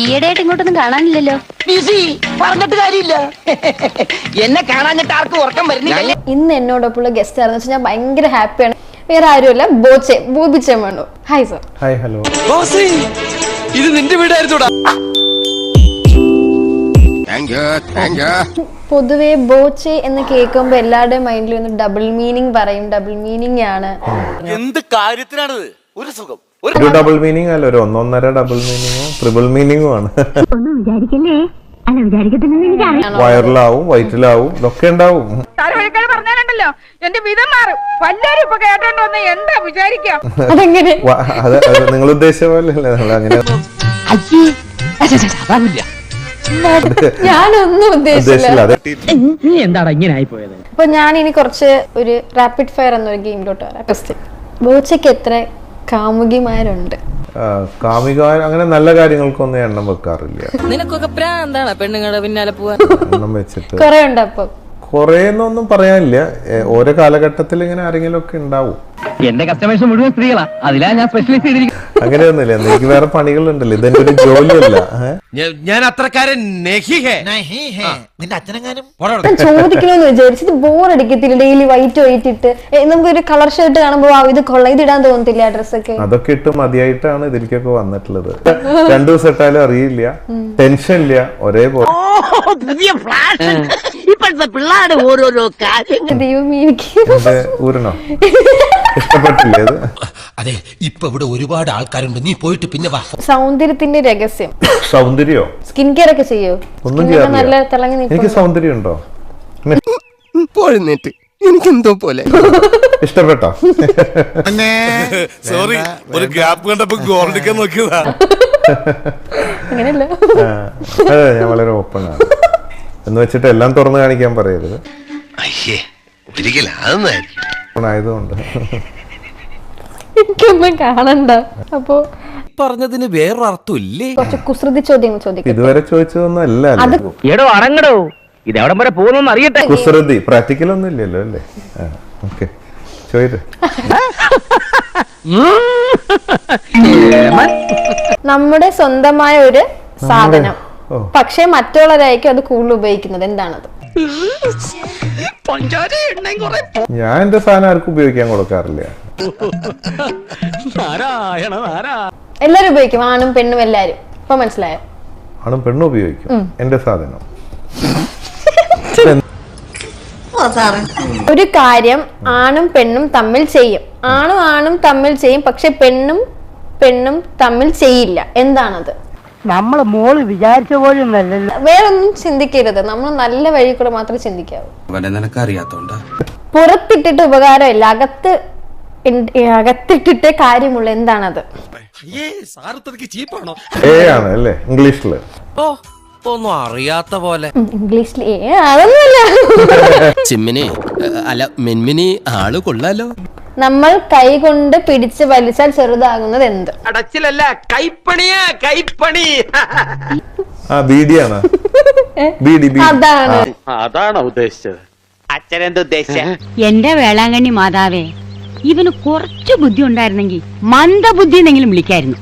ഈയിടെയായിട്ട് ഇങ്ങോട്ടൊന്നും കാണാനില്ലല്ലോ. ബിസി പറഞ്ഞിട്ട് കാര്യമില്ല. എന്നെ കാണാഞ്ഞിട്ട് ആർക്കും ഉറക്കം വരുന്നില്ല. ഇന്ന് എന്നോടൊപ്പമുള്ള ഗസ്റ്റ് ആണെന്ന് വെച്ചാൽ ഞാൻ ഭയങ്കര ഹാപ്പിയാണ്. വേറെ ആരുമല്ല, ബോബിച്ചേമണ്ണു. Hi sir. Hi hello. ഇത് നിന്റെ വീടായിരുന്നോടാ. പൊതുവെ ബോച്ചെ എന്ന് കേൾക്കുമ്പോ എല്ലാവരുടെയും മൈൻഡിൽ ഒന്ന് ഡബിൾ മീനിങ് പറയും. ഡബിൾ മീനിങ് ആണ്. എന്ത് കാര്യത്തിനാണത്? ഒരു സുഖം. ഒരു ഡബിൾ മീനിങ് അല്ല, ഒരു 1.5 ഡബിൾ മീനിങ്ങോ ട്രിപ്പിൾ മീനിങ്ങോ ആണ്. വയറിലാവും, വയറ്റിലാവും, ഇതൊക്കെ ഉണ്ടാവും. പറഞ്ഞാലുണ്ടല്ലോ എന്റെ വിധം മാറും. വല്ലാരും ഇപ്പൊ കേട്ടോണ്ട് വന്ന് എന്താ വിചാരിക്കാം? അതെങ്ങനെ? അത് നിങ്ങൾ ഉദ്ദേശിച്ച പോലെ അല്ലേ നമ്മൾ അങ്ങനെ. ഞാനൊന്നും ഉദ്ദേശിച്ചില്ല. നീ എന്താടാ ഇങ്ങനെ ആയി പോയത്? അപ്പൊ ഞാൻ ഇനി കുറച്ച് ഒരു റാപ്പിഡ് ഫയർ എന്നൊരു ഗെയിമിലോട്ട് വരാം. ക്വസ്റ്റ്യൻ: ബോച്ചയ്ക്ക് എത്ര കാമുകിമാരുണ്ട്? കാമിക അങ്ങനെ നല്ല കാര്യങ്ങൾക്കൊന്നും എണ്ണം വെക്കാറില്ല. നിനക്കൊക്കെ പ്രാന്താണ് പെണ്ണുങ്ങളുടെ പിന്നാലെ പോവാൻ. എണ്ണം വെച്ചിട്ട് കൊറേ ഉണ്ട്. അപ്പൊ കൊറേന്നൊന്നും പറയാനില്ല. ഓരോ കാലഘട്ടത്തിൽ ഇങ്ങനെ ആരെങ്കിലും ഒക്കെ ഉണ്ടാവും. എന്റെ കസ്റ്റമേഴ്സ് മുഴുവൻ സ്ത്രീകളാ, അതിലാ ഞാൻ സ്പെഷ്യലൈസ് ചെയ്തിരിക്കുന്നത്. അങ്ങനെയൊന്നുമില്ല, എനിക്ക് വേറെ പണികളുണ്ടല്ലോ. ഇതെന്റെ ഒരു ജോലിയല്ല. ഞാൻ അത്രക്കാരൻ നിന്റെ അച്ഛനെങ്ങാനും ചോദിക്കണമെന്ന് വിചാരിച്ചത് ബോറടിക്കത്തില്ല. ഡെയിലി വൈറ്റ് ഇട്ട് നമുക്കൊരു കളർ ഷർട്ട് കാണുമ്പോ ഇത് കൊള്ളാം, ഇത് ഇടാൻ തോന്നത്തില്ല. ഡ്രസ്സൊക്കെ അതൊക്കെ ഇട്ട് മതിയായിട്ടാണ് ഇതിലേക്കൊക്കെ വന്നിട്ടുള്ളത്. 2 ദിവസം ഇട്ടാലും അറിയില്ല, ടെൻഷൻ ഇല്ല, ഒരേപോലെ. ഇപ്പോഴത്തെ പിള്ളേരുടെ ഓരോരോ കാര്യങ്ങൾ. ദൈവമേ, എനിക്ക് ഊരണോ? ഇഷ്ടപ്പെട്ടില്ലേ അത്? അതെ, ഇപ്പൊ ഇവിടെ ഒരുപാട് ആൾക്കാരുണ്ട്. നീ പോയിട്ട് പിന്നെ വാ. സൗന്ദര്യത്തിന്റെ രഹസ്യം. സൗന്ദര്യോ? സ്കിൻ കെയർ ഒക്കെ ചെയ്യോ? ഒന്നും നല്ല ചെയ്യാറില്ല. തിളങ്ങി എനിക്ക് നിൽക്കും. സൗന്ദര്യം ഉണ്ടോ? പോഴുന്നേറ്റ് എനിക്കെന്തോ പോലെ. ഇഷ്ടപ്പെട്ടോ? സോറി, ഒരു ഗ്യാപ്പ് കണ്ടപ്പോ ഗോൾഡിക്കാൻ നോക്കിയതാ. അങ്ങനെയല്ല. അതെ, ഞാൻ വളരെ ഓപ്പൺ ആണ്. എന്ന് വെച്ചിട്ട് എല്ലാം തുറന്നു കാണിക്കാൻ പറയരുത്. ആയതുകൊണ്ട് എനിക്കൊന്നും കാണണ്ട. അപ്പൊ പറഞ്ഞതിന് വേറൊരർത്ഥം ഇല്ലേ? കുറച്ച് കുസൃതി ചോദ്യങ്ങൾ ചോദിക്കും. ഇതുവരെ ചോദിച്ചതൊന്നും അല്ല. എടോ അടങ്ങടോ, ഇത് എവിടം വരെ പോകുന്നു അറിയട്ടെ. കുസൃതി പ്രാക്ടിക്കൽ ഒന്നും ഇല്ലല്ലോ അല്ലേ? ഓക്കെ, ചോദിച്ചു. നമ്മുടെ സ്വന്തമായ ഒരു സാധനം, പക്ഷെ മറ്റുള്ളവരായിരിക്കും അത് കൂടുതൽ ഉപയോഗിക്കുന്നത്. എന്താണത്? ഞാൻ എന്റെ സാധനം ആർക്കും ഉപയോഗിക്കാൻ കൊടുക്കാറില്ല. എല്ലാരും ഉപയോഗിക്കും, ആണും പെണ്ണും എല്ലാരും. ഇപ്പൊ മനസ്സിലായോ? ആണും പെണ്ണും ഉപയോഗിക്കും എന്റെ സാധനം. ഒരു കാര്യം ആണും പെണ്ണും തമ്മിൽ ചെയ്യും. ആണും തമ്മിൽ ചെയ്യും, പക്ഷെ പെണ്ണും പെണ്ണും തമ്മിൽ ചെയ്യില്ല. എന്താണത്? നമ്മള് മോള് വിചാരിച്ച പോലും നല്ലല്ലോ. വേറൊന്നും ചിന്തിക്കരുത്. നമ്മൾ നല്ല വഴി കൂടെ മാത്രമേ ചിന്തിക്കാവൂ. നിനക്കറിയാത്തോണ്ടാ. പുറത്തിട്ടിട്ട് ഉപകാരമില്ല, അകത്തിട്ടിട്ട് കാര്യമുള്ള. എന്താണത്? ആണ് അല്ലേ ഇംഗ്ലീഷില്? ഒന്നും അറിയാത്ത പോലെ. ഇംഗ്ലീഷിൽ അതൊന്നുമല്ല. ചിമ്മിനി അല്ല മെൻമിനി, ആള് കൊള്ളാലോ. നമ്മൾ കൈ കൊണ്ട് പിടിച്ച് വലിച്ചാൽ ചെറുതാകുന്നത് എന്ത്? അടച്ചിലല്ല, കൈപ്പണിയാ, കൈപ്പണി. ബീഡിയാണ്. ബീഡി. അതാണോ ഉദ്ദേശിച്ചത്? അച്ഛനെന്ത് ഉദ്ദേശിച്ച? എന്റെ വേളാങ്കണ്ണി മാതാവേ, ഇവന് കുറച്ചു ബുദ്ധി ഉണ്ടായിരുന്നെങ്കിൽ മന്ദബുദ്ധി എന്നെങ്കിലും വിളിക്കായിരുന്നു.